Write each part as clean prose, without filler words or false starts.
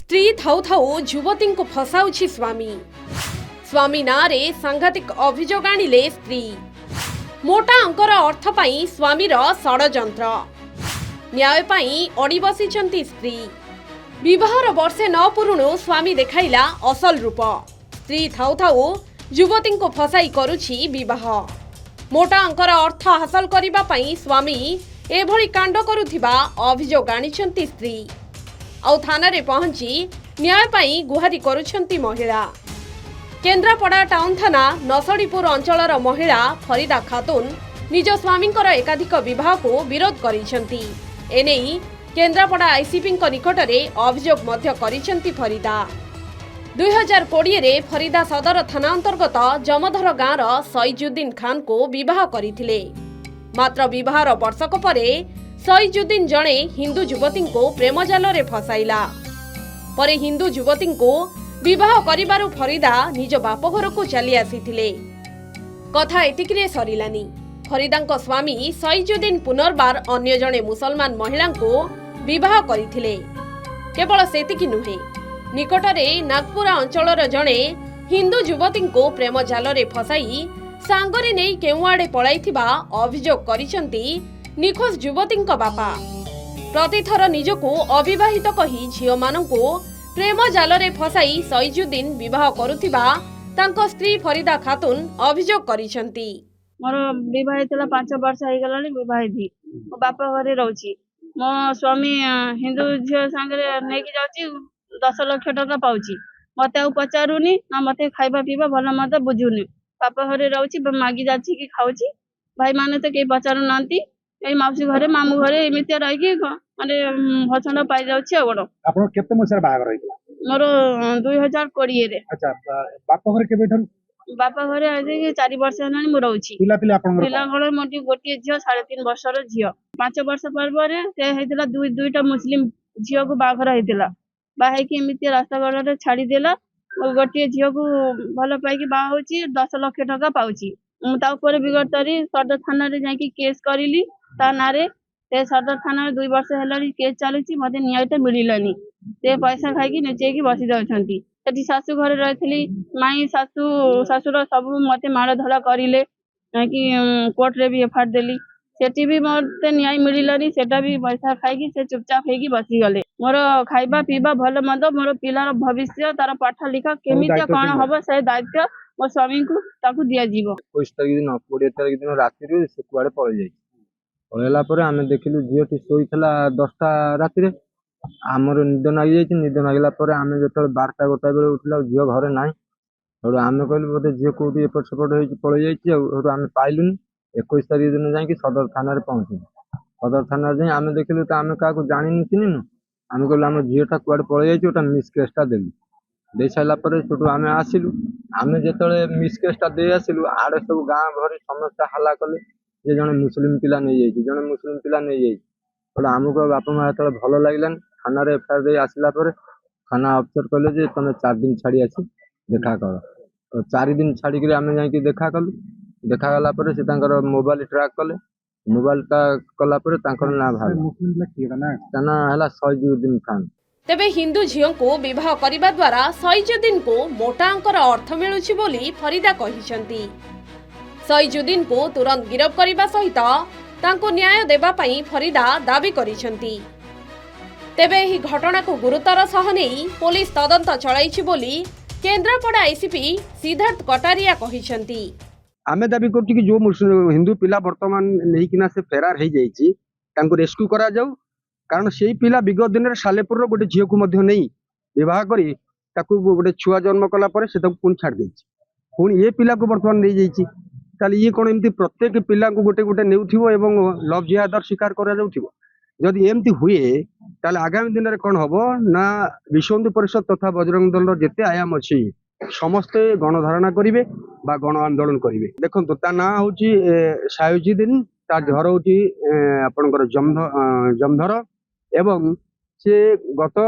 स्त्री थाउ थाउ युवती को फसाउछि स्वामी। स्वामी नारे सांघातिक अभियोग आनिले स्त्री। मोटा अंकर अर्थ पाई स्वामीर षडयंत्र। न्याय पाई अड़ी बसिछंती स्त्री। विवाहर वर्षे न पुरुणु स्वामी देखाइला असल रूप। स्त्री थाउ थाउ युवती को फसाई करुछि विवाह। मोटा अंकर अर्थ हासिल करिबा पाई स्वामी एभली कांड करुथिबा अभियोग आनिछंती स्त्री। आउ थाना पहुंची न्याय पाई गुहारी करुछंती महिला। केन्द्रापड़ा टाउन थाना नसड़ीपुर अंचलर महिला फरीदा खातून निज स्वामींकर एकाधिक विवाह को विरोध करिसेंती। एनेई केन्द्रापड़ा आईसीपी निकटरे अभियोग मध्य करिसेंती फरीदा। 2020 रे फरीदा सदर थाना अंतर्गत जमधर गाँवर सईजुद्दीन खान को विवाह करथिले। मात्र विवाहर वर्षक परे सईजुद्दीन जणे हिंदू युवती को प्रेम जाल रे फसाइला। परे हिंदू युवती को विवाह करिबारु फरीदा निज बापघर को चली आसीथिले। कथा एतिकिरे सरिलानी। फरीदांक स्वामी सईजुद्दीन पुनर्बार अन्य जणे मुसलमान महिला को विवाह करथिले। केवल सेतिकी नुहे, निकटरे नागपुरा अंचलर जणे हिंदू युवती को प्रेम जाल रे फसाई सांगरे नेई केउआडे पळाइथिबा अभियोग करिसेंती निखोज युवती बापा। प्रतिथर निजको अविवाहित कही झियो मानंको प्रेम जाल रे फसाई सईजुद्दीन विवाह करुथिबा तांको स्त्री फरीदा खातून अभियोग करिसेंती। मोर विवाहित 5 वर्ष हो गलानी विवाहित मो बापा घरे रहउची। मो स्वामी हिंदू झियो सांगरे नेकी जाउची 10 लाख टका पाउची। मते आ पचारुनी ना मते खाइबा पीबा भल मत बुझुनी। बापा घरे रहउची मागी जाची कि खाउची। भाई माने तो के पचारु नांती। ए माउसी घरे मामू घरे एमिति रही कि माने भछंड पाई जाउची अगड। आपन केते मसर बाहागर रहिला? मोर 2020 रे। अच्छा, बापा घरे केबे ठन? बापा घरे आजे कि 4 वर्ष हेलानी मो रहउची। पिला आपन पिला घरे मोटी गोटी झियो 3.5 वर्षर झियो। 5 वर्ष परबरे से हेतिला दुईटा मुस्लिम झियो को बाघर हेतिला। बाहे कि एमिति रास्ता गडरे छाडी देला। गोटी झियो को भल पाई कि बा होची 10 लाख टका पाउची। ता ऊपर बिगड़तरी सदर थाना रे जाई कि केस करिली ता नारे। ते सदर थाना रे 2 वर्ष हेलानी केस चालुची। मते न्याय त मिलिलानी। ते पैसा खाई कि नेचे कि बसी जाउछंती। सेठी सासू घरे रहथिली। माई सासुर सब मते माड़ धड़ा करिले कि कोर्ट रे भी एफआईआर देली। सेठी भी मते न्याय मिलिलानी। सेटा भी पैसा खाई कि से चुपचाप हे कि बसी गले। मोर खाइबा पीबा भल मद मोर पिलार भविष्य तार पाठ लिखा केमिति कोन हबो से दायित्व मो स्वामी को ताकू दिया जीवो। 21 तारिख दिन 20 तारिख दिन राति से कुआड़े पड़े जाई। पळेला परे आमे देखिलु झियोटी सोईथला 10टा राति रे। हमर निद नागी जाई। निद नागिला परे आमे जतल 12टा गोटा बेले उठला झियो घरे नाही। और आमे कहलु बोते झियो कोठी एपट सेपट होई पळे जाईची। और आमे पाइलुनी। 21 तारिख दिन जाई कि सदर थाना रे पहुंची। सदर थाना रे जाई आमे देखिलु त आमे काको जानिनु चिनिनु। आमे कहलु हम झियोटा कुआड़े पळे जाईची ओटा मिस केसटा देलु। दे साइला परे छोटू आमे आसिलु। आमे जेतले मिस केसटा दे आसिलु आडे सब गां भरी समस्त हल्ला कले जे जने मुस्लिम पिला नै जाईची, जने मुस्लिम पिला नै जाईची। ओला हमको बापा मा जेतले भलो लागिलान थाना रे एफआईआर दे आसिला परे थाना अफसर कहले जे तमे 4 दिन छाड़ी आसी देखा कर। तो 4 दिन छाड़ी के आमे जाई कि देखा कलु। देखा गला परे से तांकर मोबाइल ट्रैक कले। मोबाइल ता कला परे तांकर ना भाग मुस्लिम पिला किए ना तना हला सईजुद्दीन खान। तेबे हिंदू झियों को विवाह करिबा द्वारा सईजुद्दीन को मोटा अंकर अर्थ मिलुछि बोली फरीदा कहिसेंती। सईजुद्दीन को तुरंत गिरफ करिबा सहित तांको न्याय देबा पई फरीदा दाबी करिसेंती। तेबे एही घटना को गुरुतर सह नेई पुलिस तदंत चलाइछि बोली केन्द्रापड़ा आईसीपी सिद्धार्थ कटारिया कहिसेंती। आमे दाबी करछि कि जो हिंदू पिला वर्तमान नहीं किना से फेरार हो जाइछि तांको रेस्क्यू करा जाऊ। कारण सेई पिला विगत दिन रे सालेपुर रो गोटे झियो को मध्य नहीं विवाह करी ताकू गोटे छुआ जन्म कला परे से ताकू पुन छाड़ देछि। पुन ये पिला को वर्तमान नहीं जाइछि। ताले ये कोन एमती प्रत्येक पिला को गोटे गोटे नेउथिबो एवं लव जिहादर शिकार करा जाउथिबो। जदि एमती हुए ताले आगामी दिन रे कोन हबो ना विश्व हिंदू परिषद तथा बजरंग दल रो जेते आयाम अछि समस्ते गणधारणा करिवे बा गण आंदोलन करिवे। देखंतु ता ना होची सईजुद्दीन, ता घर होची आपनकर जमधर एवं से गत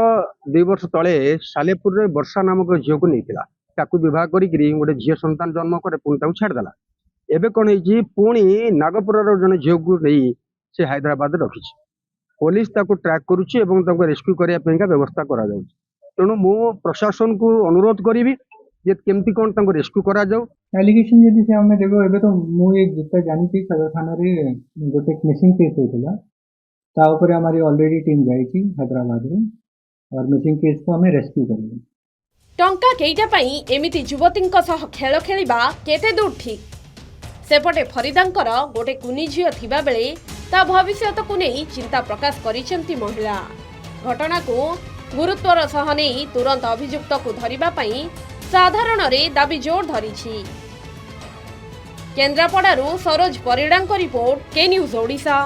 2 वर्ष तले सालेपुर रे वर्षा नामक झियो को नैथिला। ताकू विवाह करी गोटे झियो संतान जन्म करे पुणी ताकू छाड़ देला। एबे कोन हेची पुणी नागपुर रो जने झियो को नहीं से हैदराबाद रखिछि। पुलिस ताकू ट्रैक करूछि एवं ताकू रेस्क्यू करिया पेंका व्यवस्था करा जाउछि। तेणु मु प्रशासन को अनुरोध करी जे केमती कौन तांको रेस्क्यू करा जाऊ। एलिगेशन जदि से आमे देखो एबे तो मु एक जितना जानी थी सदर थाना रे गोटे मिसिंग केस होइतला ता ऊपर हमारी ऑलरेडी टीम जाई थी हैदराबाद रे और मिसिंग केस को हमें रेस्क्यू करिए। टंका केइटा पई एमिति युवतींक सह खेल खेलिबा केते दूर ठीक? सेपटे फरीदांकर गोटे कुनी झियो थिबा बेले ता भविष्यत को नहीं चिंता प्रकाश करिसेंती महिला। घटना को गुरुत्वर सह नहीं तुरंत अभियुक्त को धरिबा पई साधारण रे दाबी जोर धरिछि। केन्द्रापड़ारू सरोज परिडांक रिपोर्ट के न्यूज ओडिशा।